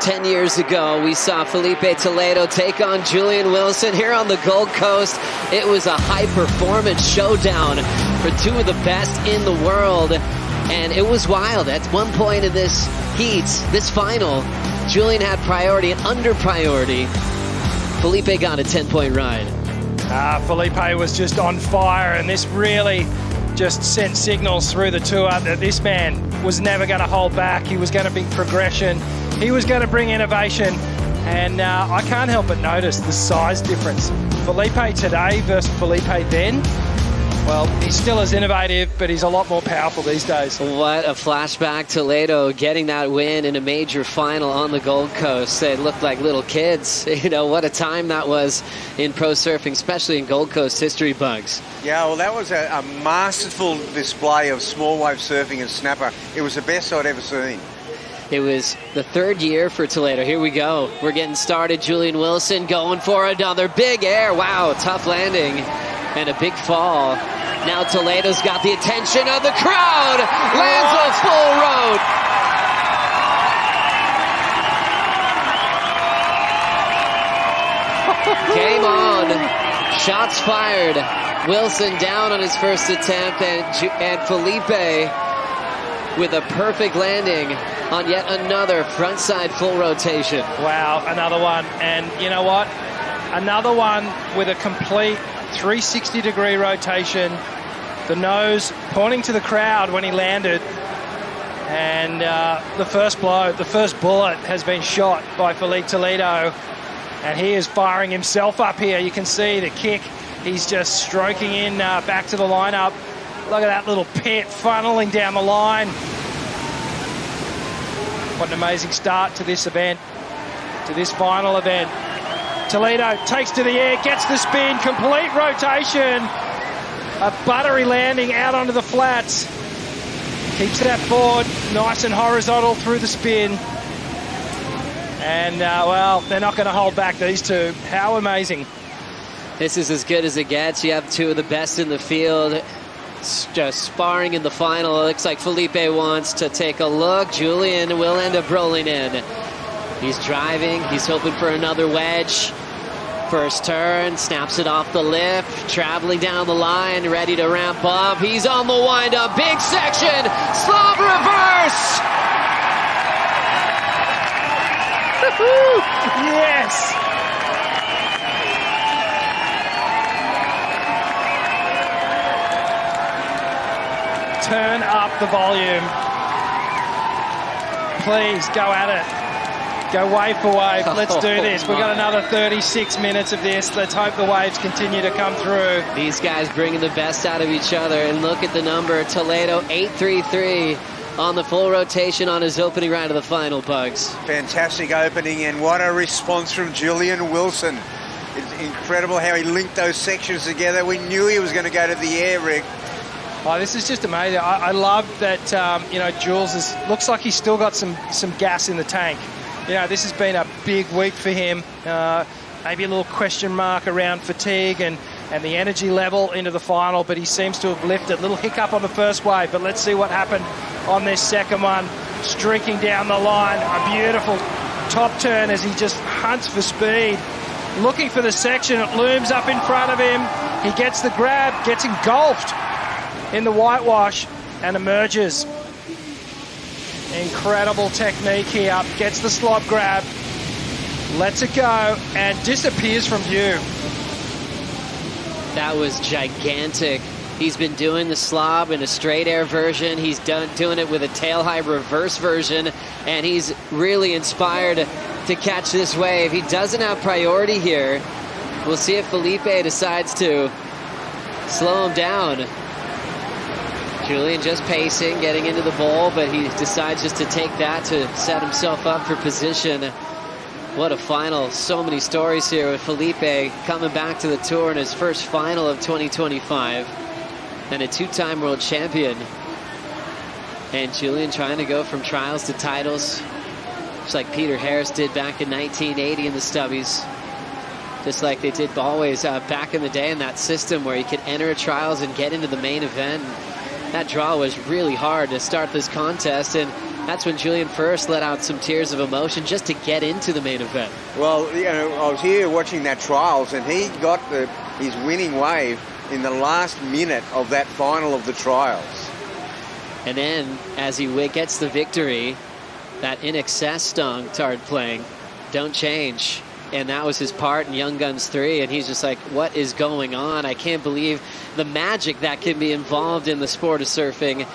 10 years ago, we saw Filipe Toledo take on Julian Wilson here on the Gold Coast. It was a high-performance showdown for two of the best in the world, and it was wild. At one point in this heat, this final, Julian had priority and under priority. Filipe got a 10-point ride. Filipe was just on fire, and this really just sent signals through the tour that this man was never going to hold back. He was going to bring progression. He was going to bring innovation. And I can't help but notice the size difference. Filipe today versus Filipe then. Well, he's still as innovative, but he's a lot more powerful these days. What a flashback. Toledo getting that win in a major final on the Gold Coast. They looked like little kids. You know, what a time that was in pro surfing, especially in Gold Coast history, Bugs. Yeah, well, that was a masterful display of small wave surfing and snapper. It was the best I'd ever seen. It was the third year for Toledo. Here we go. We're getting started. Julian Wilson going for another big air. Wow, tough landing and a big fall. Now Toledo's got the attention of the crowd. Lands a full road. Game on. Shots fired. Wilson down on his first attempt, and Filipe with a perfect landing on yet another frontside full rotation. Wow, another one. And you know what? Another one with a complete 360-degree rotation. The nose pointing to the crowd when he landed. And the first blow, the first bullet has been shot by Filipe Toledo. And he is firing himself up here. You can see the kick. He's just stroking in back to the lineup. Look at that little pit funneling down the line. What an amazing start to this event, to this final event. Toledo takes to the air, gets the spin, complete rotation. A buttery landing out onto the flats. Keeps it at forward, nice and horizontal through the spin. And, well, they're not going to hold back, these two. How amazing. This is as good as it gets. You have two of the best in the field just sparring in the final. It looks like Filipe wants to take a look. Julian will end up rolling in. He's driving. He's hoping for another wedge. First turn, snaps it off the lip, traveling down the line, ready to ramp up. He's on the wind-up. Big section. Slob reverse. Yes. Turn up the volume. Please, go at it. Go wave for wave. Let's do this. We've got another 36 minutes of this. Let's hope the waves continue to come through. These guys bringing the best out of each other. And look at the number. Toledo 833 on the full rotation on his opening ride of the final, Bugs. Fantastic opening, and what a response from Julian Wilson. It's incredible how he linked those sections together. We knew he was going to go to the air, Rick. Oh, this is just amazing. I love that, you know, Jules looks like he's still got some gas in the tank. You know, this has been a big week for him. Maybe a little question mark around fatigue and the energy level into the final, but he seems to have lifted. A little hiccup on the first wave, but let's see what happened on this second one. Streaking down the line, a beautiful top turn as he just hunts for speed. Looking for the section, it looms up in front of him. He gets the grab, gets engulfed in the whitewash and emerges. Incredible technique here. Gets the slob grab, lets it go, and disappears from view. That was gigantic. He's been doing the slob in a straight air version. He's doing it with a tail high reverse version, and he's really inspired to catch this wave. He doesn't have priority here. We'll see if Filipe decides to slow him down. Julian just pacing, getting into the bowl, but he decides just to take that to set himself up for position. What a final. So many stories here with Filipe coming back to the tour in his first final of 2025. And a two-time world champion. And Julian trying to go from trials to titles, just like Peter Harris did back in 1980 in the Stubbies. Just like they did always back in the day in that system where you could enter trials and get into the main event. That draw was really hard to start this contest, and that's when Julian first let out some tears of emotion just to get into the main event. Well, you know, I was here watching that trials, and he got his winning wave in the last minute of that final of the trials. And then, as he gets the victory, that In Excess song started playing, Don't Change. And that was his part in Young Guns 3. And he's just like, what is going on? I can't believe the magic that can be involved in the sport of surfing,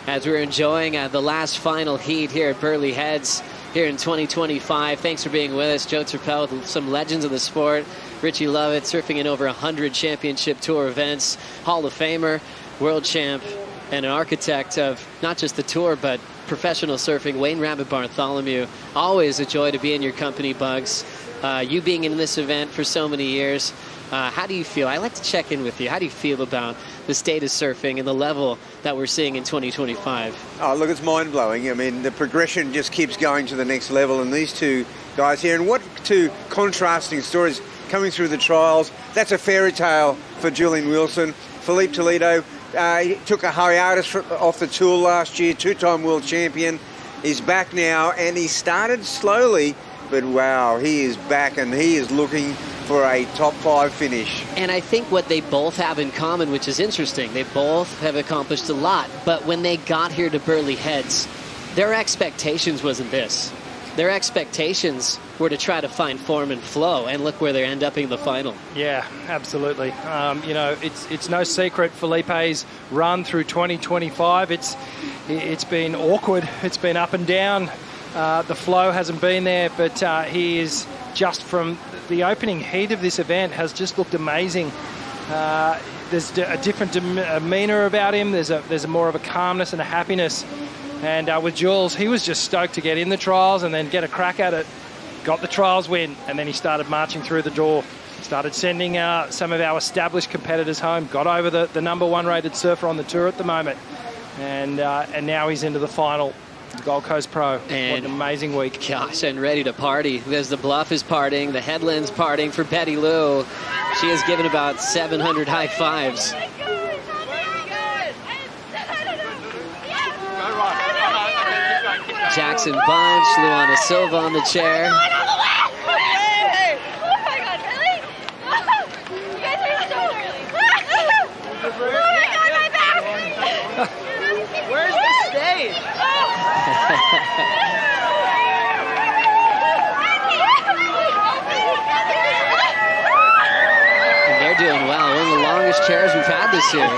as we're enjoying the last final heat here at Burleigh Heads here in 2025. Thanks for being with us. Joe Turpel with some legends of the sport. Richie Lovett surfing in over 100 championship tour events. Hall of Famer, world champ, and an architect of not just the tour, but professional surfing. Wayne Rabbit Bartholomew. Always a joy to be in your company, Bugs. You being in this event for so many years, how do you feel? I like to check in with you. How do you feel about the state of surfing and the level that we're seeing in 2025? Oh, look, it's mind-blowing. I mean, the progression just keeps going to the next level, and these two guys here, and what two contrasting stories coming through the trials. That's a fairy tale for Julian Wilson. Filipe Toledo, he took a hiatus off the tour last year, two-time world champion. He's back now, and he started slowly, but wow, he is back, and he is looking for a top 5 finish. And I think what they both have in common, which is interesting, they both have accomplished a lot, but when they got here to Burleigh Heads, their expectations wasn't this. Their expectations were to try to find form and flow, and look where they end up in the final. Yeah, absolutely. You know, it's no secret Filipe's run through 2025. It's been awkward. It's been up and down. The flow hasn't been there, but he is just from the opening heat of this event has just looked amazing. There's a different demeanor about him. There's more of a calmness and a happiness. And with Jules, he was just stoked to get in the trials and then get a crack at it. Got the trials win, and then he started marching through the door. Started sending some of our established competitors home. Got over the #1 rated surfer on the tour at the moment. And now he's into the final. Gold Coast Pro. And what an amazing week. Gosh, and ready to party. There's the Bluff is partying, the Headland's partying for Betty Lou. She has given about 700 high fives. Jackson Bunch, Luana Silva on the chair. Where's the stage? And they're doing well. One of the longest chairs we've had this year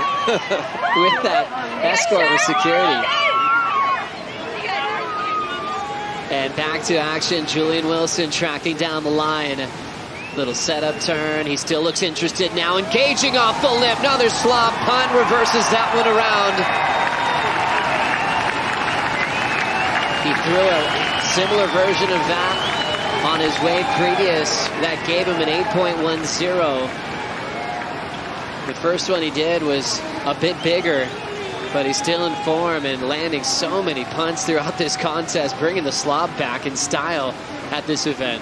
with that escort with security. And back to action, Julian Wilson tracking down the line. Little setup turn. He still looks interested now, engaging off the lip. Another slob punt, reverses that one around. He threw a similar version of that on his wave previous. That gave him an 8.10. The first one he did was a bit bigger, but he's still in form and landing so many punts throughout this contest, bringing the slob back in style at this event.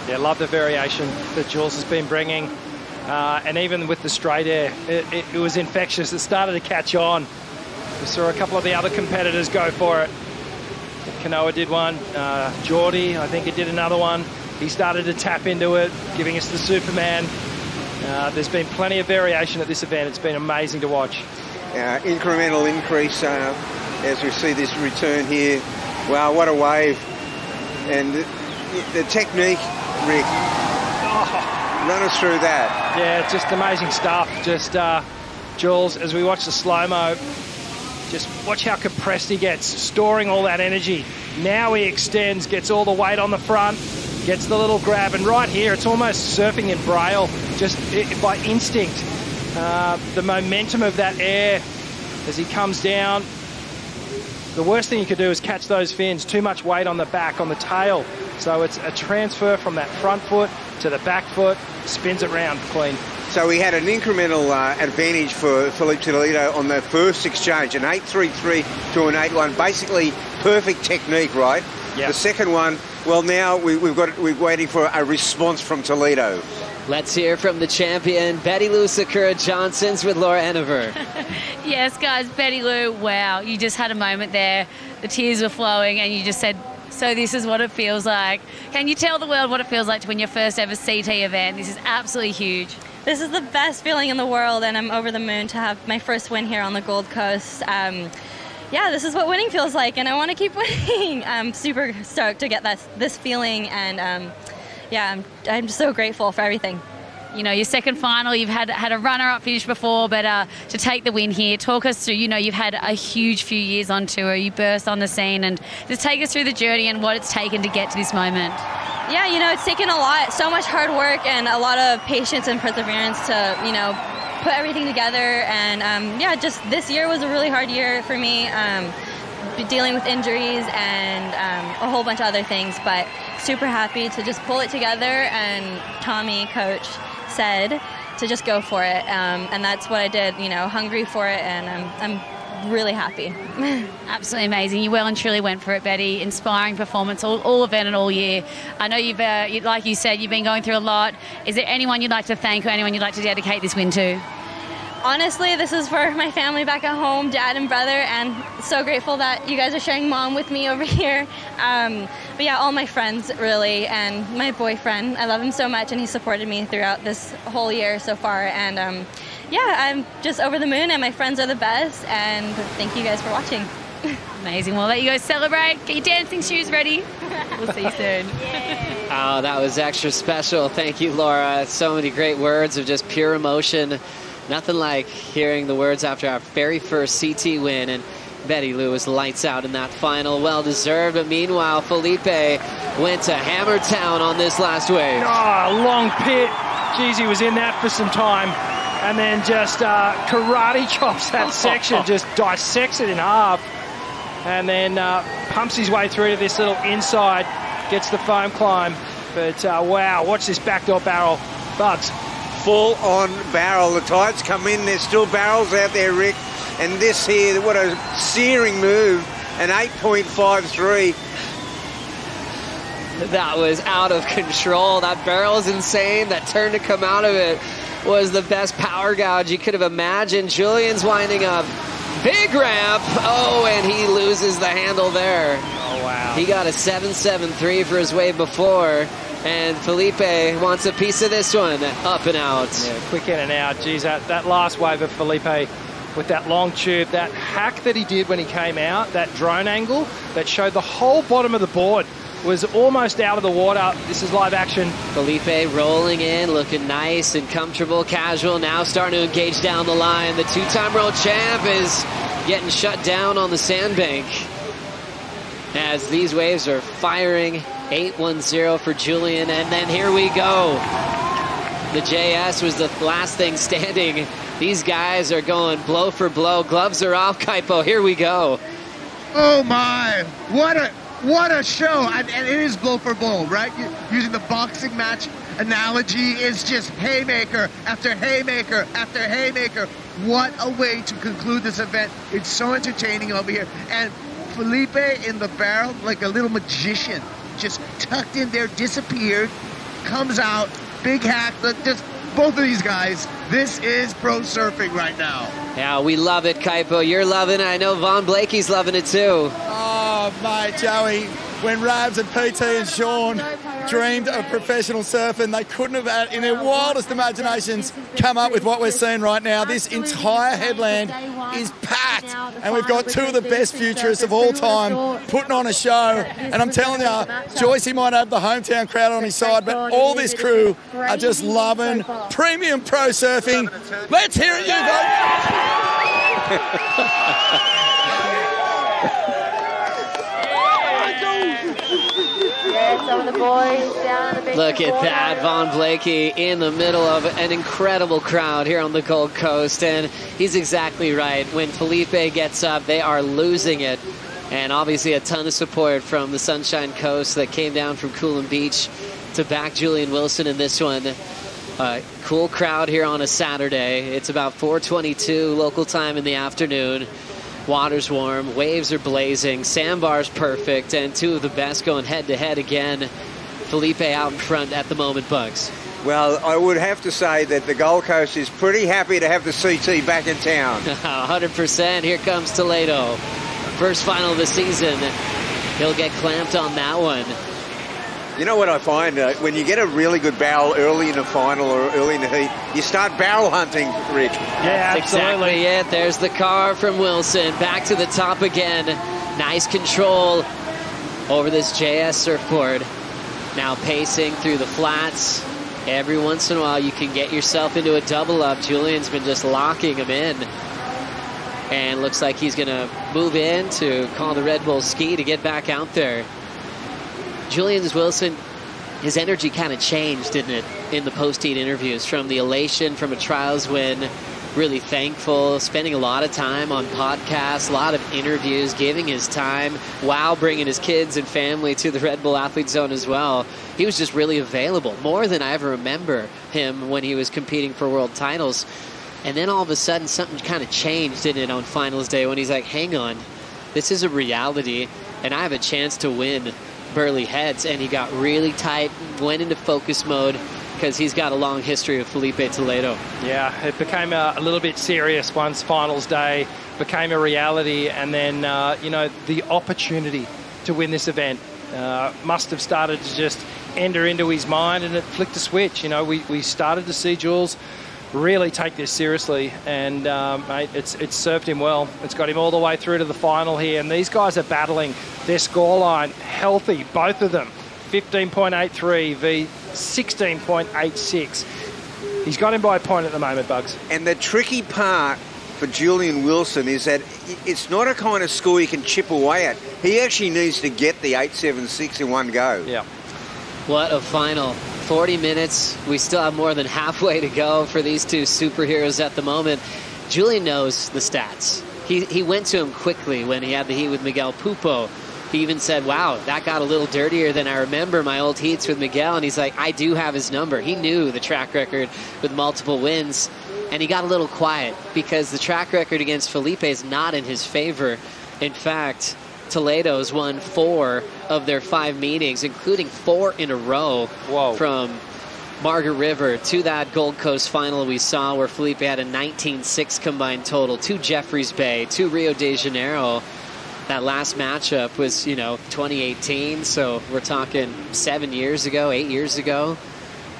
Yeah, love the variation that Jules has been bringing. And even with the straight air, it was infectious. It started to catch on. We saw a couple of the other competitors go for it. Kanoa did one. Jordy, I think, he did another one. He started to tap into it, giving us the Superman. There's been plenty of variation at this event. It's been amazing to watch. Incremental increase as we see this return here. Wow, what a wave. And the technique, Rick. Run us through that. Yeah, it's just amazing stuff. Just Jules, as we watch the slow-mo, just watch how compressed he gets, storing all that energy. Now he extends, gets all the weight on the front, gets the little grab, and right here, it's almost surfing in braille, just by instinct. The momentum of that air as he comes down. The worst thing you could do is catch those fins. Too much weight on the back, on the tail. So it's a transfer from that front foot to the back foot, spins it round clean. So we had an incremental advantage for Filipe Toledo on the first exchange, an 8.33 to an 8.1, basically perfect technique, right? Yep. The second one, well, now we're waiting for a response from Toledo. Let's hear from the champion, Betty Lou Sakura-Johnson's with Laura Enever. Yes, guys, Betty Lou, wow, you just had a moment there. The tears were flowing and you just said, so this is what it feels like. Can you tell the world what it feels like to win your first ever CT event? This is absolutely huge. This is the best feeling in the world, and I'm over the moon to have my first win here on the Gold Coast. Yeah, this is what winning feels like, and I want to keep winning. I'm super stoked to get this feeling, and yeah, I'm just so grateful for everything. You know, your second final, you've had a runner-up finish before, but to take the win here, talk us through, you know, you've had a huge few years on tour, you burst on the scene, and just take us through the journey and what it's taken to get to this moment. Yeah, you know, it's taken a lot, so much hard work and a lot of patience and perseverance to, you know, put everything together. And yeah, just this year was a really hard year for me, dealing with injuries and a whole bunch of other things, but super happy to just pull it together. And Tommy, coach, said to just go for it, and that's what I did, you know, hungry for it, and I'm really happy. Absolutely amazing. You well and truly went for it, Betty. Inspiring performance all event and all year. I know you've, like you said, you've been going through a lot. Is there anyone you'd like to thank or anyone you'd like to dedicate this win to? Honestly, this is for my family back at home, dad and brother, and so grateful that you guys are sharing mom with me over here. But yeah, all my friends, really, and my boyfriend. I love him so much, and he supported me throughout this whole year so far. And yeah, I'm just over the moon, and my friends are the best, and thank you guys for watching. Amazing. We'll let you go celebrate. Get your dancing shoes ready. We'll see you soon. Oh, that was extra special. Thank you, Laura. So many great words of just pure emotion. Nothing like hearing the words after our very first CT win, and Betty Lou was lights out in that final. Well deserved, but meanwhile, Filipe went to Hammer Town on this last wave. Oh, long pit. Jeez, he was in that for some time. And then just karate chops that section, just dissects it in half. And then pumps his way through to this little inside, gets the foam climb. But wow, watch this backdoor barrel. Bugs. Full on barrel. The tides come in. There's still barrels out there, Rick. And this here, what a searing move. An 8.53. That was out of control. That barrel is insane. That turn to come out of it was the best power gouge you could have imagined. Julian's winding up. Big ramp. Oh, and he loses the handle there. Oh, wow. He got a 7.73 for his wave before. And Filipe wants a piece of this one. Up and out. Yeah, quick in and out. Geez, that last wave of Filipe with that long tube, that hack that he did when he came out, that drone angle that showed the whole bottom of the board was almost out of the water. This is live action. Filipe rolling in, looking nice and comfortable, casual. Now starting to engage down the line. The two-time world champ is getting shut down on the sandbank as these waves are firing. 8-1-0 for Julian, and then here we go. The JS was the last thing standing. These guys are going blow for blow. Gloves are off, Kaipo. Here we go. Oh my, what a show. And it is blow for blow, right? Using the boxing match analogy, is just haymaker after haymaker after haymaker. What a way to conclude this event. It's so entertaining over here. And Filipe in the barrel, like a little magician, just tucked in there, disappeared, comes out, big hack. Just both of these guys, this is pro surfing right now. Yeah, we love it, Kaipo. You're loving it. I know Von Blakey's loving it too. Oh, mate, Joey, when Rabs and PT and Sean dreamed of professional surfing, they couldn't have, in their wildest imaginations, come up with what we're seeing right now. This entire headland is packed, and we've got two of the best futurists of all time putting on a show. And I'm telling you, Joycey might have the hometown crowd on his side, but all this crew are just loving premium pro surfing. Let's hear it, you guys. Some of the boys down in the Look at that, Von Blakey in the middle of an incredible crowd here on the Gold Coast, and he's exactly right. When Filipe gets up, they are losing it, and obviously a ton of support from the Sunshine Coast that came down from Coolum Beach to back Julian Wilson in this one. Cool crowd here on a Saturday. It's about 4:22 local time in the afternoon. Water's warm, waves are blazing, sandbar's perfect, and two of the best going head-to-head again. Filipe out in front at the moment, Bugs. Well, I would have to say that the Gold Coast is pretty happy to have the CT back in town. 100%. Here comes Toledo. First final of the season. He'll get clamped on that one. You know what I find? When you get a really good barrel early in the final or early in the heat, you start barrel hunting, Rick. Yeah, That's exactly it. There's the car from Wilson. Back to the top again. Nice control over this JS surfboard. Now pacing through the flats. Every once in a while you can get yourself into a double up. Julian's been just locking him in. And looks like he's going to move in to call the Red Bull ski to get back out there. Julian's Wilson, his energy kind of changed, didn't it, in the post-heat interviews, from the elation from a trials win, really thankful, spending a lot of time on podcasts, a lot of interviews, giving his time while bringing his kids and family to the Red Bull Athlete Zone as well. He was just really available, more than I ever remember him when he was competing for world titles. And then all of a sudden something kind of changed, didn't it, on finals day when he's like, hang on, this is a reality and I have a chance to win Burleigh Heads. And he got really tight, went into focus mode because he's got a long history of Filipe Toledo. Yeah, it became a little bit serious once finals day became a reality, and then, the opportunity to win this event must have started to just enter into his mind, and it flicked a switch. We started to see Jules really take this seriously, and mate, it's served him well. It's got him all the way through to the final here, and these guys are battling their scoreline healthy, both of them. 15.83 v 16.86. He's got him by a point at the moment, Bugs. And the tricky part for Julian Wilson is that it's not a kind of score you can chip away at. He actually needs to get the 8.76 in one go. Yeah. What a final. 40 minutes. We still have more than halfway to go for these two superheroes at the moment. Julian knows the stats. He went to him quickly when he had the heat with Miguel Pupo. He even said, wow, that got a little dirtier than I remember my old heats with Miguel. And he's like, I do have his number. He knew the track record with multiple wins. And he got a little quiet because the track record against Filipe is not in his favor. In fact, Toledo's won 4 of their 5 meetings, including 4 in a row. Whoa. From Margaret River to that Gold Coast final we saw where Filipe had a 19-6 combined total, to Jeffreys Bay, to Rio de Janeiro. That last matchup was, 2018, so we're talking 7 years ago, 8 years ago.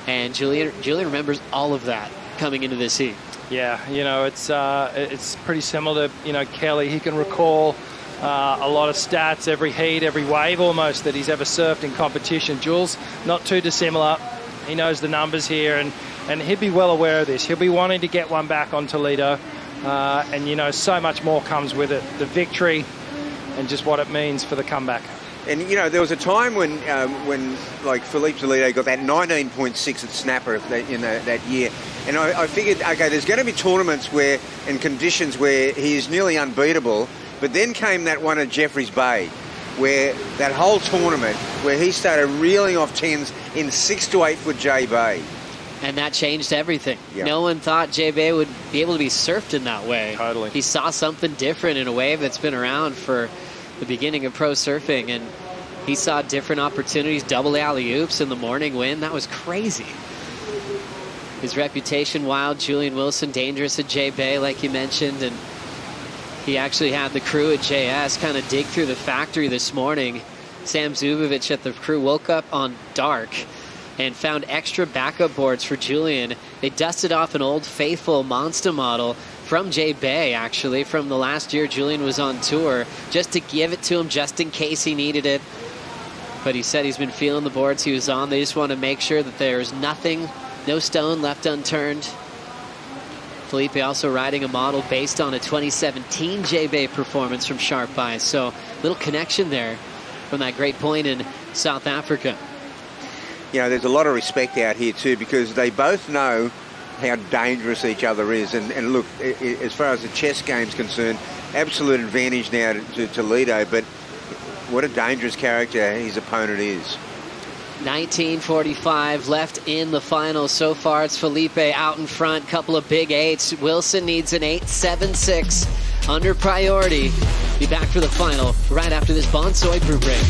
And Julian remembers all of that coming into this heat. Yeah, it's pretty similar to, Kelly. He can recall a lot of stats, every heat, every wave almost that he's ever surfed in competition. Jules, not too dissimilar. He knows the numbers here, and he'd be well aware of this. He'll be wanting to get one back on Toledo, and, so much more comes with it. The victory and just what it means for the comeback. And, there was a time when like, Filipe Toledo got that 19.6 at Snapper in that year. And I figured, okay, there's going to be tournaments and conditions where he is nearly unbeatable. But then came that one at Jeffreys Bay, where that whole tournament, where he started reeling off 10s in 6 to 8 foot J Bay. And that changed everything. Yep. No one thought J Bay would be able to be surfed in that way. Totally. He saw something different in a wave that's been around for the beginning of pro surfing, and he saw different opportunities, double alley-oops in the morning wind. That was crazy. His reputation wild. Julian Wilson dangerous at J Bay, like you mentioned, and he actually had the crew at JS kind of dig through the factory this morning. Sam Zubovich at the crew woke up on dark and found extra backup boards for Julian. They dusted off an old faithful Monster model from J Bay, actually, from the last year Julian was on tour, just to give it to him just in case he needed it. But he said he's been feeling the boards he was on. They just want to make sure that there's nothing, no stone left unturned. Filipe also riding a model based on a 2017 J Bay performance from Sharp Eyes. So little connection there from that great point in South Africa. There's a lot of respect out here too, because they both know how dangerous each other is. And look, as far as the chess game's concerned, absolute advantage now to Toledo, but what a dangerous character his opponent is. 19:45 left in the final. So far, it's Filipe out in front. Couple of big 8s. Wilson needs an 8.76 under priority. Be back for the final right after this Bonsoy group break.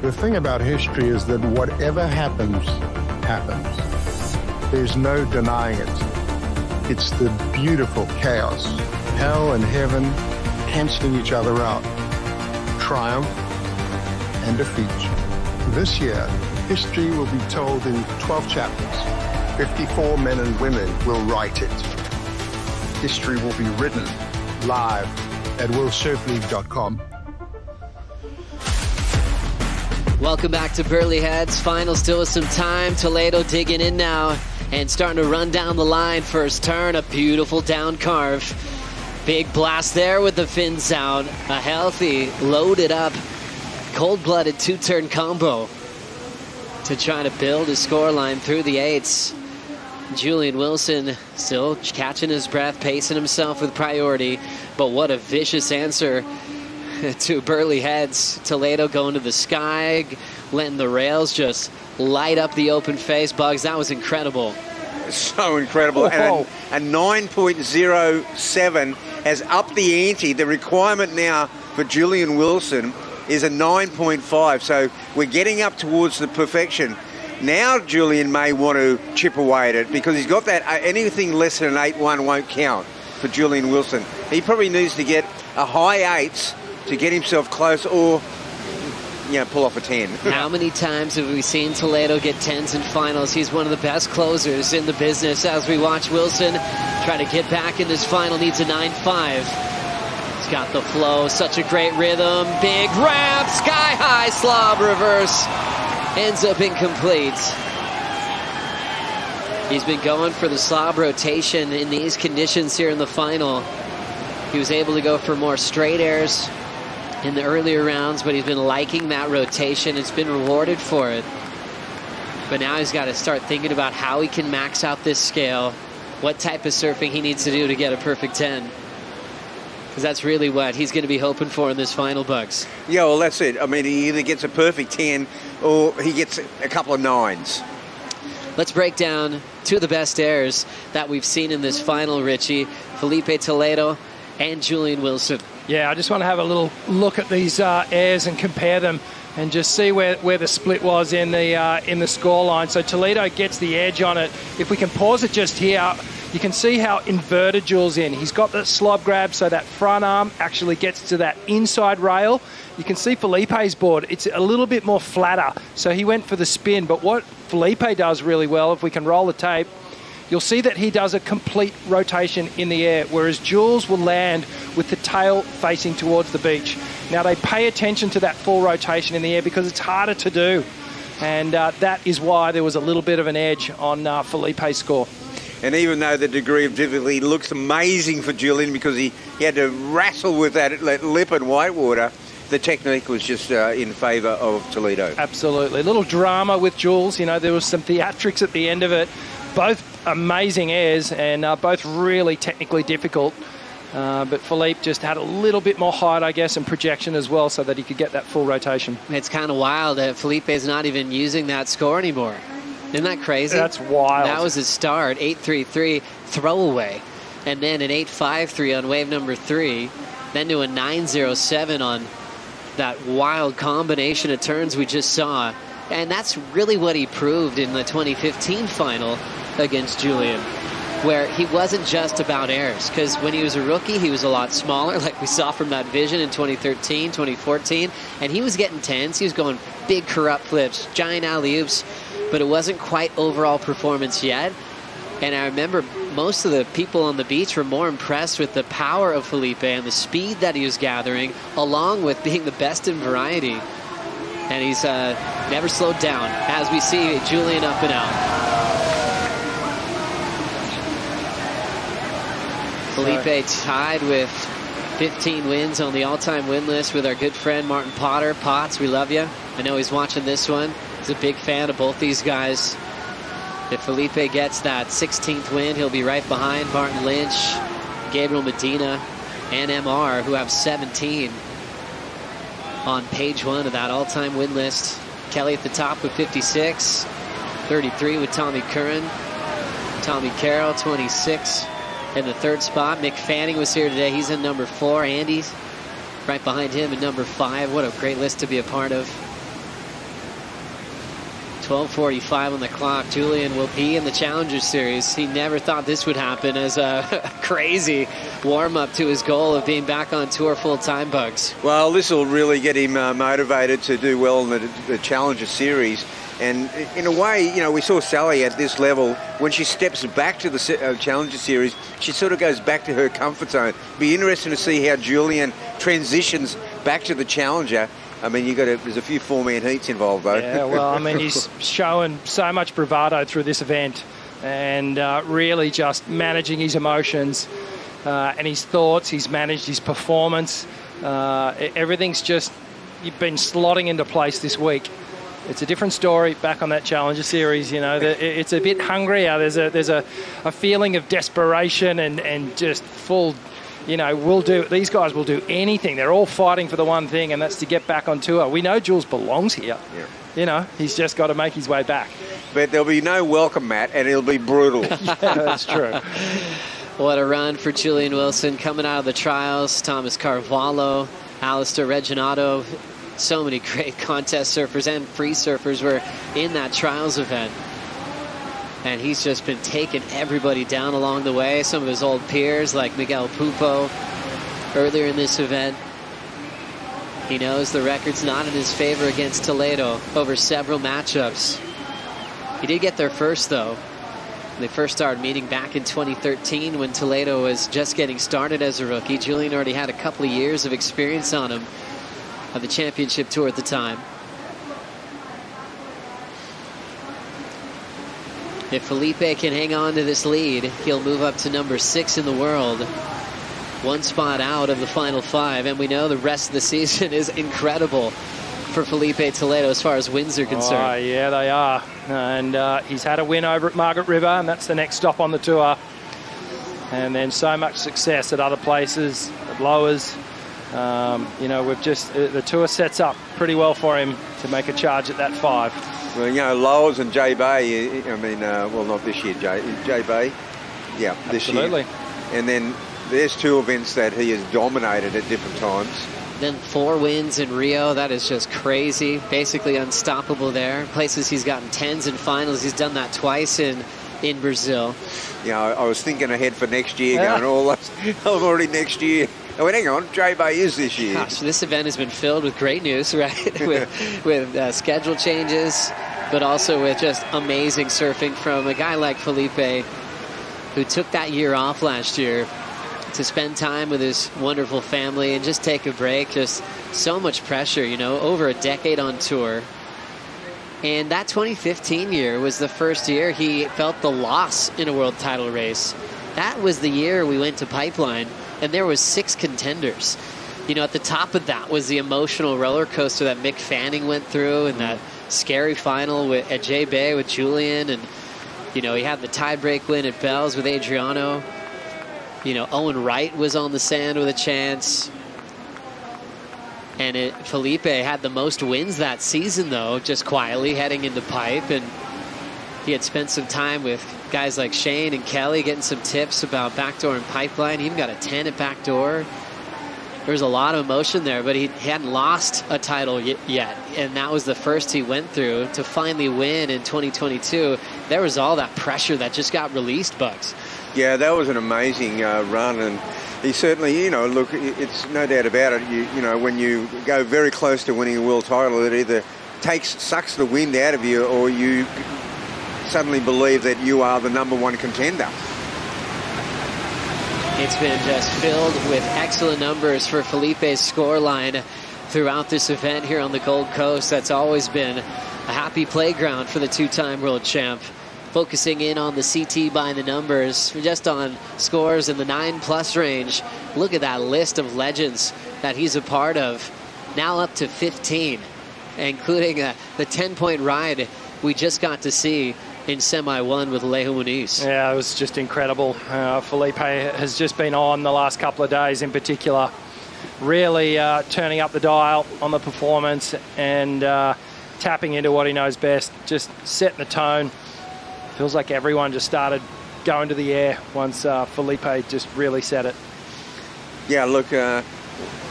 The thing about history is that whatever happens, happens. There's no denying it. It's the beautiful chaos. Hell and heaven cancelling each other out. Triumph and defeat. This year, history will be told in 12 chapters. 54 men and women will write it. History will be written live at willsurfleague.com. Welcome back to Burleigh Heads. Final still with some time. Toledo digging in now and starting to run down the line. First turn, a beautiful down carve. Big blast there with the fins out. A healthy, loaded up, cold-blooded two-turn combo to try to build a scoreline through the eights. Julian Wilson still catching his breath, pacing himself with priority. But what a vicious answer to Burleigh Heads. Toledo going to the sky, letting the rails just light up the open face. Bugs, that was incredible. So incredible. And a 9.07 has upped the ante. The requirement now for Julian Wilson is a 9.5. So we're getting up towards the perfection. Now Julian may want to chip away at it because he's got that anything less than an 8-1 won't count for Julian Wilson. He probably needs to get a high 8s to get himself close or, pull off a 10. How many times have we seen Toledo get 10s in finals? He's one of the best closers in the business as we watch Wilson try to get back in this final. Needs a 9.5. He's got the flow, such a great rhythm. Big ramp, sky high slob reverse. Ends up incomplete. He's been going for the slob rotation in these conditions here in the final. He was able to go for more straight airs in the earlier rounds, but he's been liking that rotation. It's been rewarded for it. But now he's got to start thinking about how he can max out this scale, what type of surfing he needs to do to get a perfect 10. Because that's really what he's going to be hoping for in this final, Bugs. Yeah, well, that's it. I mean, he either gets a perfect 10 or he gets a couple of 9s. Let's break down two of the best airs that we've seen in this final, Richie. Filipe Toledo and Julian Wilson. Yeah, I just want to have a little look at these airs and compare them and just see where the split was in the scoreline. So Toledo gets the edge on it. If we can pause it just here, you can see how inverted Jules in. He's got the slob grab, so that front arm actually gets to that inside rail. You can see Filipe's board. It's a little bit more flatter, so he went for the spin. But what Filipe does really well, if we can roll the tape, you'll see that he does a complete rotation in the air, whereas Jules will land with the tail facing towards the beach. Now, they pay attention to that full rotation in the air because it's harder to do. And that is why there was a little bit of an edge on Filipe's score. And even though the degree of difficulty looks amazing for Julian because he had to wrestle with that lip and whitewater, the technique was just in favour of Toledo. Absolutely. A little drama with Jules. There was some theatrics at the end of it. Both amazing airs and both really technically difficult. But Filipe just had a little bit more height, I guess, and projection as well so that he could get that full rotation. It's kind of wild that Filipe is not even using that score anymore. Isn't that crazy? That's wild. That was his start, 8.33 throwaway, and then an 8.53 on wave number 3, then to a 9.07 on that wild combination of turns we just saw. And that's really what he proved in the 2015 final against Julian, where he wasn't just about airs, because when he was a rookie, he was a lot smaller, like we saw from that vision in 2013, 2014, and he was getting 10s. He was going big corrupt flips, giant alley-oops, but it wasn't quite overall performance yet. And I remember most of the people on the beach were more impressed with the power of Filipe and the speed that he was gathering, along with being the best in variety. And he's never slowed down, as we see Julian up and out. Filipe tied with 15 wins on the all-time win list with our good friend Martin Potter. Potts, we love you. I know he's watching this one. He's a big fan of both these guys. If Filipe gets that 16th win, he'll be right behind Martin Lynch, Gabriel Medina, and MR, who have 17 on page 1 of that all-time win list. Kelly at the top with 56, 33 with Tommy Curran, Tommy Carroll, 26 in the 3rd spot. Mick Fanning was here today. He's in number 4. Andy's right behind him in number 5. What a great list to be a part of. 12:45 on the clock. Julian will be in the Challenger Series. He never thought this would happen as a crazy warm-up to his goal of being back on tour full-time, Bugs. Well, this will really get him motivated to do well in the Challenger Series. And in a way, you know, we saw Sally at this level. When she steps back to the Challenger Series, she sort of goes back to her comfort zone. Be interesting to see how Julian transitions back to the Challenger. I mean, there's a few four-man heats involved, though. Yeah, well, I mean, he's showing so much bravado through this event and really just managing his emotions and his thoughts. He's managed his performance. Everything's just been slotting into place this week. It's a different story back on that Challenger Series. You know, it's a bit hungrier. There's a feeling of desperation and just full. You know, these guys will do anything. They're all fighting for the one thing, and that's to get back on tour. We know Jules belongs here. Yeah. You know, he's just got to make his way back. But there'll be no welcome mat, and it'll be brutal. Yeah, that's true. What a run for Julian Wilson coming out of the trials. Thomas Carvalho, Alistair Reginato. So many great contest surfers and free surfers were in that trials event. And he's just been taking everybody down along the way. Some of his old peers like Miguel Pupo earlier in this event. He knows the record's not in his favor against Toledo over several matchups. He did get there first, though. They first started meeting back in 2013 when Toledo was just getting started as a rookie. Julian already had a couple of years of experience on him of the championship tour at the time. If Filipe can hang on to this lead, he'll move up to number 6 in the world. One spot out of the final 5, and we know the rest of the season is incredible for Filipe Toledo as far as wins are concerned. Oh, yeah, they are. And he's had a win over at Margaret River, and that's the next stop on the tour. And then so much success at other places, at Lowers. You know, the tour sets up pretty well for him to make a charge at that 5. Well, you know, Lowers and J Bay, I mean, well, not this year, J Bay. Yeah, this Absolutely. year. And then there's 2 events that he has dominated at different times. Then 4 wins in Rio. That is just crazy. Basically unstoppable there. Places he's gotten 10s in finals. He's done that twice in Brazil. You know, I was thinking ahead for next year, going, I'm already next year. I went, hang on, J Bay is this year. Gosh, this event has been filled with great news, right? with schedule changes, but also with just amazing surfing from a guy like Filipe, who took that year off last year to spend time with his wonderful family and just take a break. Just so much pressure, you know, over a decade on tour. And that 2015 year was the first year he felt the loss in a world title race. That was the year we went to Pipeline, and there was 6 contenders. You know, at the top of that was the emotional roller coaster that Mick Fanning went through, and that scary final at J Bay with Julian, and you know, he had the tiebreak win at Bells with Adriano. You know, Owen Wright was on the sand with a chance. And Filipe had the most wins that season, though, just quietly heading into Pipe. And he had spent some time with guys like Shane and Kelly getting some tips about backdoor and Pipeline. He even got a 10 at backdoor. There was a lot of emotion there, but he hadn't lost a title yet. And that was the first he went through to finally win in 2022. There was all that pressure that just got released, Bugs. Yeah, that was an amazing run. And he certainly, you know, look, it's no doubt about it. You know, when you go very close to winning a world title, it either sucks the wind out of you, or you suddenly believe that you are the #1 contender. It's been just filled with excellent numbers for Filipe's scoreline throughout this event here on the Gold Coast. That's always been a happy playground for the 2-time world champ. Focusing in on the CT by the numbers, just on scores in the 9+ range. Look at that list of legends that he's a part of. Now up to 15, including the 10-point ride we just got to see in Semi 1 with Alejo Muniz. Yeah, it was just incredible. Filipe has just been on the last couple of days in particular, really turning up the dial on the performance and tapping into what he knows best, just setting the tone. Feels like everyone just started going to the air once Filipe just really set it. Yeah, look,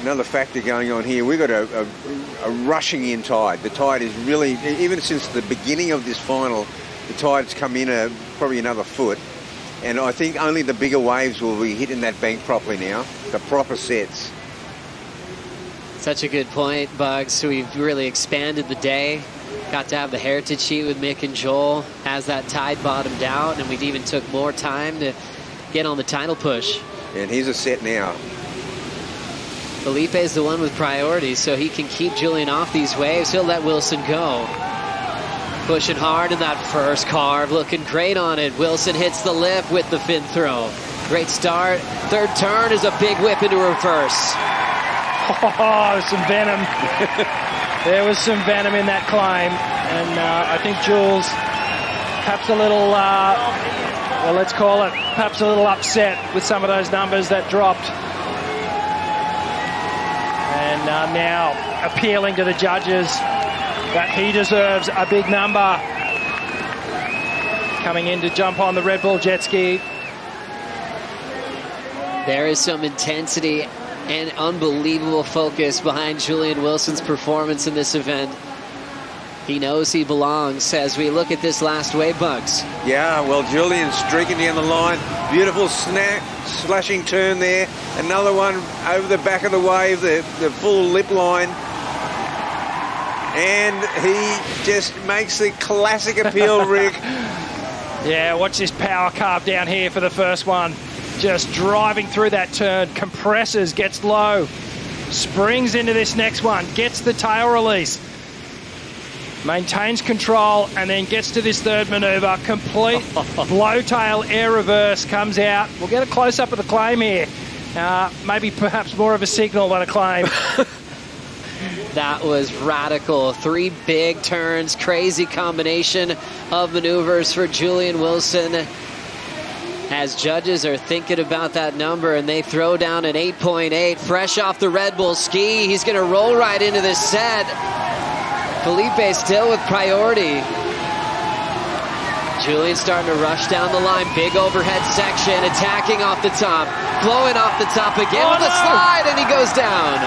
another factor going on here. We've got a rushing in tide. The tide is really, even since the beginning of this final, the tide's come in probably another foot. And I think only the bigger waves will be hitting that bank properly now, the proper sets. Such a good point, Bugs. We've really expanded the day. Got to have the heritage heat with Mick and Joel as that tide bottomed out, and we even took more time to get on the title push. And here's a set now. Filipe is the one with priority, so he can keep Julian off these waves. He'll let Wilson go. Pushing hard in that first carve, looking great on it. Wilson hits the lip with the fin throw. Great start. Third turn is a big whip into reverse. Oh, some venom. There was some venom in that climb. And I think Jules, perhaps a little, well, let's call it, perhaps a little upset with some of those numbers that dropped. And now appealing to the judges that he deserves a big number. Coming in to jump on the Red Bull jet ski. There is some intensity and unbelievable focus behind Julian Wilson's performance in this event. He knows he belongs as we look at this last wave, Bugs. Yeah, well, Julian streaking down the line. Beautiful slashing turn there. Another one over the back of the wave, the full lip line. And he just makes the classic appeal, Rick. Yeah, watch this power carve down here for the first one. Just driving through that turn, compresses, gets low, springs into this next one, gets the tail release, maintains control, and then gets to this third maneuver. Complete blow tail air reverse comes out. We'll get a close-up of the claim here. Maybe perhaps more of a signal than a claim. That was radical. 3 big turns, crazy combination of maneuvers for Julian Wilson. As judges are thinking about that number, and they throw down an 8.8 fresh off the Red Bull ski. He's going to roll right into this set. Filipe still with priority. Julian starting to rush down the line. Big overhead section, attacking off the top, blowing off the top again with a slide, and he goes down.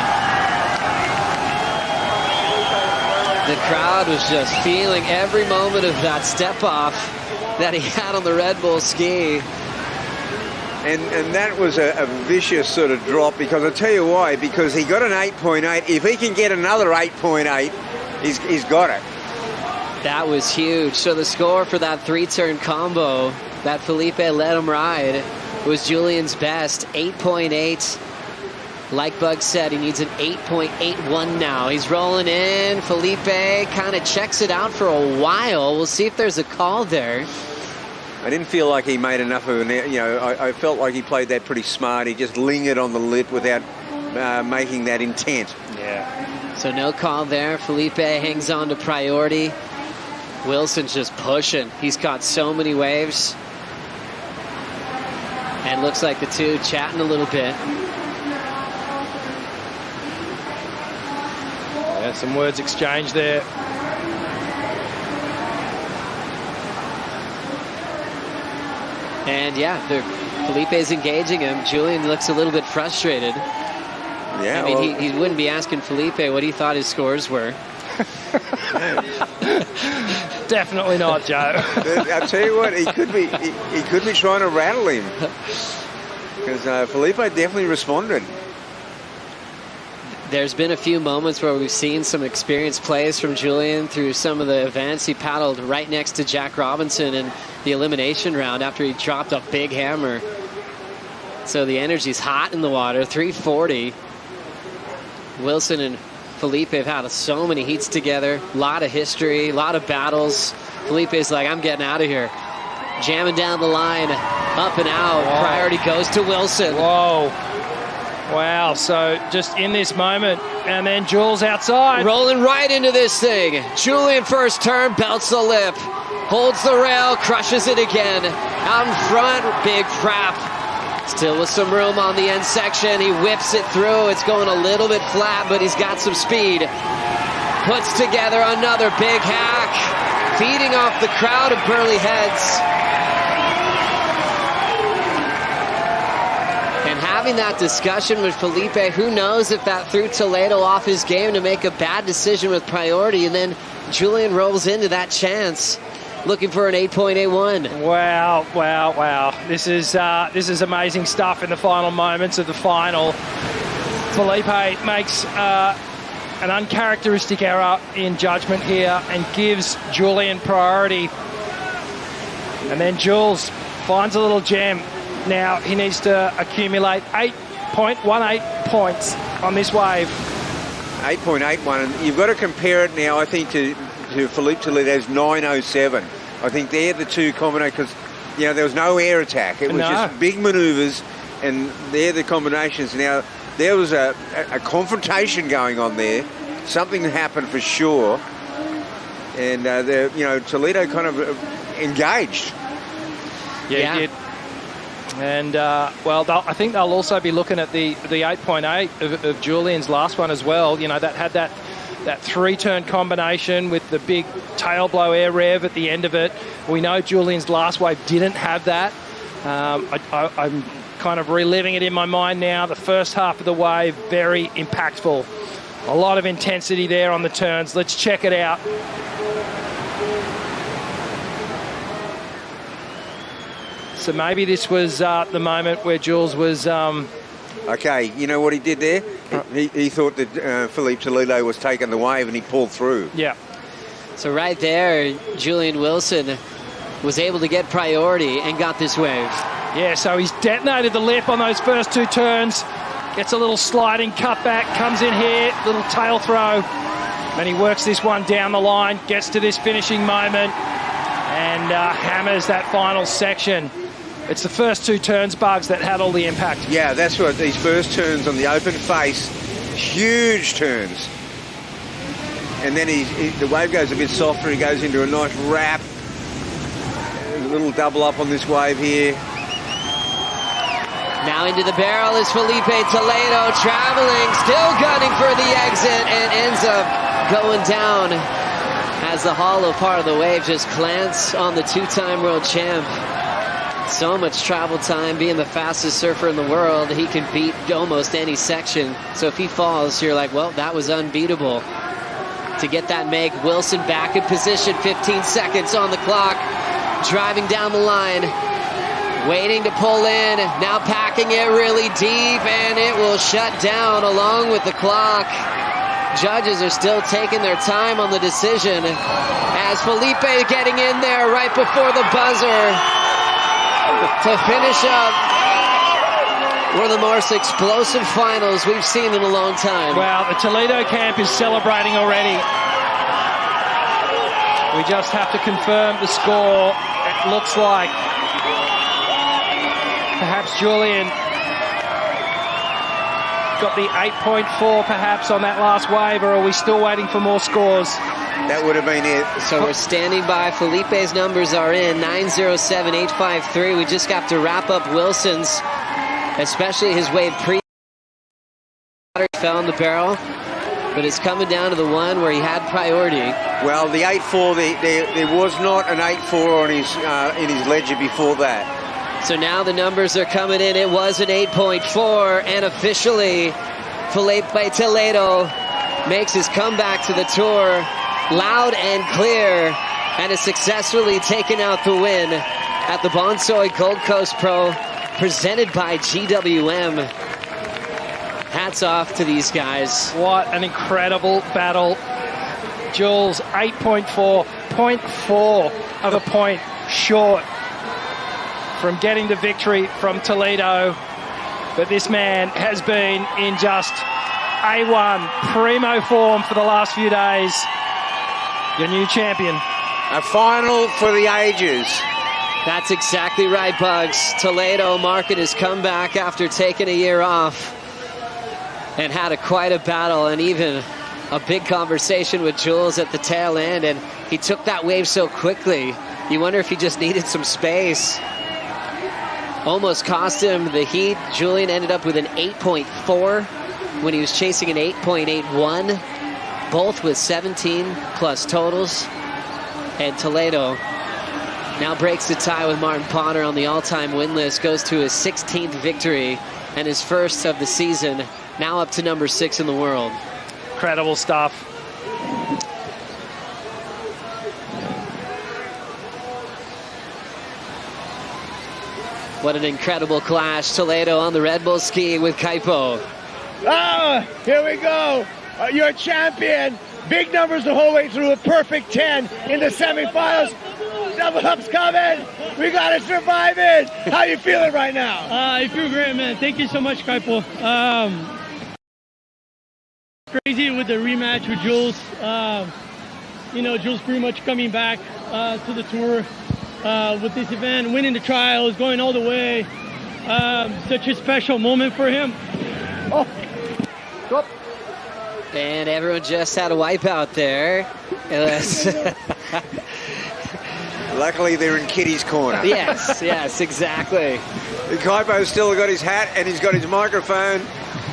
The crowd was just feeling every moment of that step off that he had on the Red Bull ski. And that was a vicious sort of drop, because I'll tell you why. Because he got an 8.8. If he can get another 8.8, he's got it. That was huge. So the score for that 3-turn combo that Filipe let him ride was Julian's best, 8.8. Like Bug said, he needs an 8.81 now. He's rolling in. Filipe kind of checks it out for a while. We'll see if there's a call there. I didn't feel like he made enough of an, I felt like he played that pretty smart. He just lingered on the lip without making that intent. Yeah. So no call there. Filipe hangs on to priority. Wilson's just pushing. He's caught so many waves. And looks like the two chatting a little bit. Yeah, some words exchanged there. And yeah, Felipe's engaging him. Julian looks a little bit frustrated. Yeah, I mean, he wouldn't be asking Filipe what he thought his scores were. Definitely not, Joe. I'll tell you what, he could be trying to rattle him, because Filipe definitely responded. There's been a few moments where we've seen some experienced plays from Julian through some of the events. He paddled right next to Jack Robinson in the elimination round after he dropped a big hammer. So the energy's hot in the water. 340. Wilson and Filipe have had so many heats together. A lot of history, a lot of battles. Felipe's like, I'm getting out of here. Jamming down the line, up and out. Whoa. Priority goes to Wilson. Whoa. Wow, so just in this moment, and then Jules outside. Rolling right into this thing. Julian first turn, belts the lip. Holds the rail, crushes it again. Out in front, big frap. Still with some room on the end section. He whips it through. It's going a little bit flat, but he's got some speed. Puts together another big hack. Feeding off the crowd of Burleigh Heads. And having having that discussion with Filipe. Who knows if that threw Toledo off his game to make a bad decision with priority, and then Julian rolls into that chance, looking for an 8.81. Wow, wow, wow. This is amazing stuff in the final moments of the final. Filipe makes an uncharacteristic error in judgment here and gives Julian priority. And then Jules finds a little gem. Now he needs to accumulate 8.18 points on this wave. 8.81, and you've got to compare it now, I think, to Filipe Toledo's 9.07. I think they're the two combinations, because there was no air attack. It was just big manoeuvres, and they're the combinations. Now, there was a confrontation going on there. Something happened for sure, and Toledo kind of engaged. Yeah, he did. And, I think they'll also be looking at the 8.8 of Julian's last one as well. That had that three-turn combination with the big tail blow air rev at the end of it. We know Julian's last wave didn't have that. I'm kind of reliving it in my mind now. The first half of the wave, very impactful. A lot of intensity there on the turns. Let's check it out. So maybe this was the moment where Jules was... Okay, you know what he did there? He thought that Filipe Toledo was taking the wave and he pulled through. Yeah. So right there, Julian Wilson was able to get priority and got this wave. Yeah, so he's detonated the lip on those first two turns. Gets a little sliding cutback, comes in here, little tail throw. And he works this one down the line, gets to this finishing moment, and hammers that final section. It's the first two turns, Bugs, that had all the impact. Yeah, that's what these first turns on the open face, huge turns. And then the wave goes a bit softer, he goes into a nice wrap. A little double up on this wave here. Now into the barrel is Filipe Toledo, traveling, still gunning for the exit, and ends up going down as the hollow part of the wave just clants on the two-time world champ. So much travel time, being the fastest surfer in the world, he can beat almost any section. So if he falls, you're like, well, that was unbeatable. To get that make, Wilson back in position, 15 seconds on the clock, driving down the line, waiting to pull in, now packing it really deep, and it will shut down along with the clock. Judges are still taking their time on the decision as Filipe getting in there right before the buzzer to finish up one of the most explosive finals we've seen in a long time. Well, the Toledo camp is celebrating already. We just have to confirm the score. It looks like perhaps Julian got the 8.4 perhaps on that last wave, or are we still waiting for more scores? That would have been it. So we're standing by. Filipe's numbers are in 907.853. We just have to wrap up Wilson's, especially his wave pre. Fell in the barrel, but it's coming down to the one where he had priority. Well, the 8.4, there was not an 8.4 on his in his ledger before that. So now the numbers are coming in. It was an 8.4, and officially Filipe Toledo makes his comeback to the tour loud and clear, and has successfully taken out the win at the Bonsoy Gold Coast Pro, presented by GWM. Hats off to these guys. What an incredible battle. Jules, 8.4, 0.4 of a point short from getting the victory from Toledo. But this man has been in just A1 primo form for the last few days. Your new champion. A final for the ages. That's exactly right, Bugs. Toledo marking his comeback after taking a year off, and had quite a battle, and even a big conversation with Jules at the tail end, and he took that wave so quickly. You wonder if he just needed some space. Almost cost him the heat. Julian ended up with an 8.4 when he was chasing an 8.81. Both with 17 plus totals. And Toledo now breaks the tie with Martin Potter on the all-time win list, goes to his 16th victory and his first of the season, now up to number 6 in the world. Incredible stuff. What an incredible clash. Toledo on the Red Bull ski with Kaipo. Ah, here we go. You're a champion. Big numbers the whole way through, a perfect 10 in the semifinals. Double up's coming. We gotta survive it. How you feeling right now? I feel great, man. Thank you so much, Kaipo. Crazy with the rematch with Jules. You know, Jules pretty much coming back to the tour with this event, winning the trials, going all the way. Such a special moment for him. Oh. And everyone just had a wipeout there. Luckily, they're in Kitty's corner. Yes, exactly. Kaipo's still got his hat and he's got his microphone.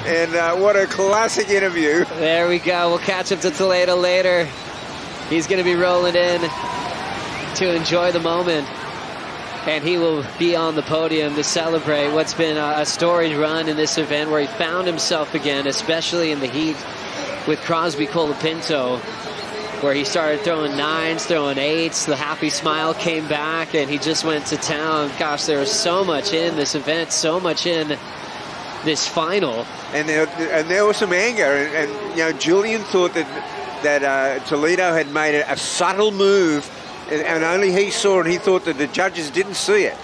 And what a classic interview. There we go. We'll catch up to Toledo later. He's going to be rolling in to enjoy the moment. And he will be on the podium to celebrate what's been a storied run in this event where he found himself again, especially in the heat with Crosby Colapinto, where he started throwing 9s, throwing 8s. The happy smile came back, and he just went to town. Gosh, there was so much in this event, so much in this final. And there was some anger. And you know, Julian thought that Toledo had made a subtle move, and only he saw it. He thought that the judges didn't see it.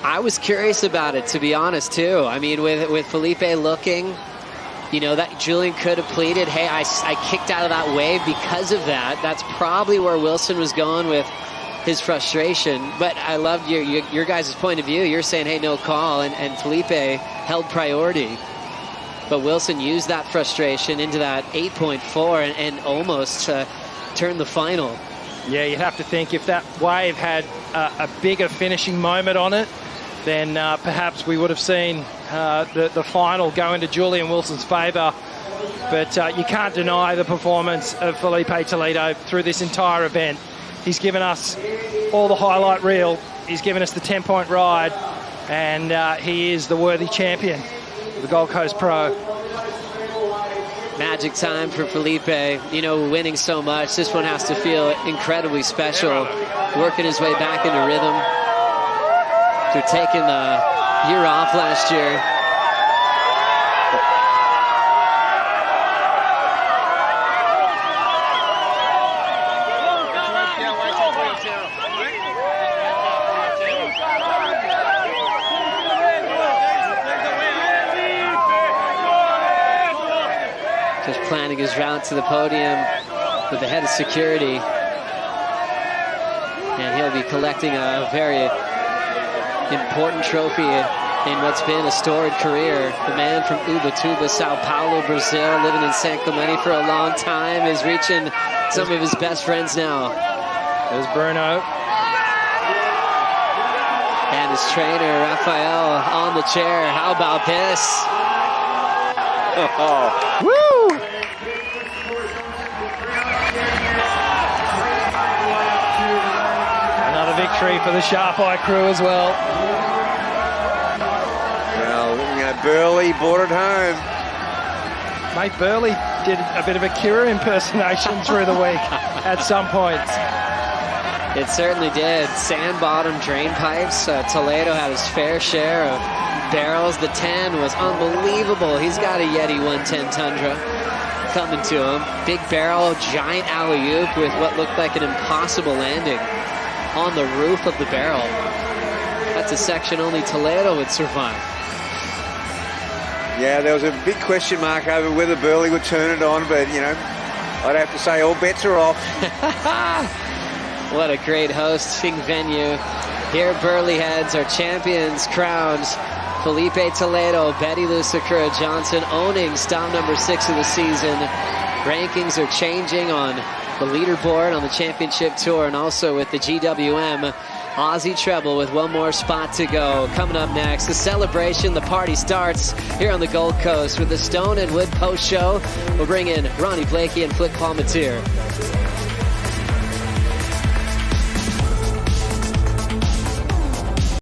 I was curious about it, to be honest, too. I mean, with Filipe looking, you know, that Julian could have pleaded, hey, I kicked out of that wave because of that. That's probably where Wilson was going with his frustration. But I loved your guys' point of view. You're saying, hey, no call, and Filipe held priority. But Wilson used that frustration into that 8.4 and almost turned the final. Yeah, you'd have to think if that wave had a bigger finishing moment on it, then perhaps we would have seen the final go into Julian Wilson's favour. But you can't deny the performance of Filipe Toledo through this entire event. He's given us all the highlight reel. He's given us the 10-point ride. And he is the worthy champion of the Gold Coast Pro. Magic time for Filipe. You know, winning so much, this one has to feel incredibly special. Working his way back into rhythm. After taking the year off last year. Just planning his route to the podium with the head of security. And he'll be collecting a very important trophy in what's been a storied career. The man from Ubatuba, Sao Paulo, Brazil, living in San Clemente for a long time, is reaching some of his best friends now. There's Bruno. And his trainer, Rafael, on the chair. How about this? Oh. Woo! Another victory for the Sharp Eye crew as well. Well, you know, Burleigh brought it home. Mate, Burleigh did a bit of a Kira impersonation through the week at some points. It certainly did. Sand bottom drain pipes. Toledo had his fair share of barrels. The 10 was unbelievable. He's got a Yeti 110 Tundra coming to him. Big barrel, giant alley-oop with what looked like an impossible landing on the roof of the barrel. That's a section only Toledo would survive. Yeah, there was a big question mark over whether Burleigh would turn it on, but, you know, I'd have to say all bets are off. What a great hosting venue. Here at Burleigh Heads, our champions crowned. Filipe Toledo, Betty Lou Sakura Johnson owning stop number 6 of the season. Rankings are changing on the leaderboard on the championship tour and also with the GWM Aussie treble with one more spot to go. Coming up next, the celebration, the party starts here on the Gold Coast with the Stone and Wood Post Show. We'll bring in Ronnie Blakey and Flick Palmatier.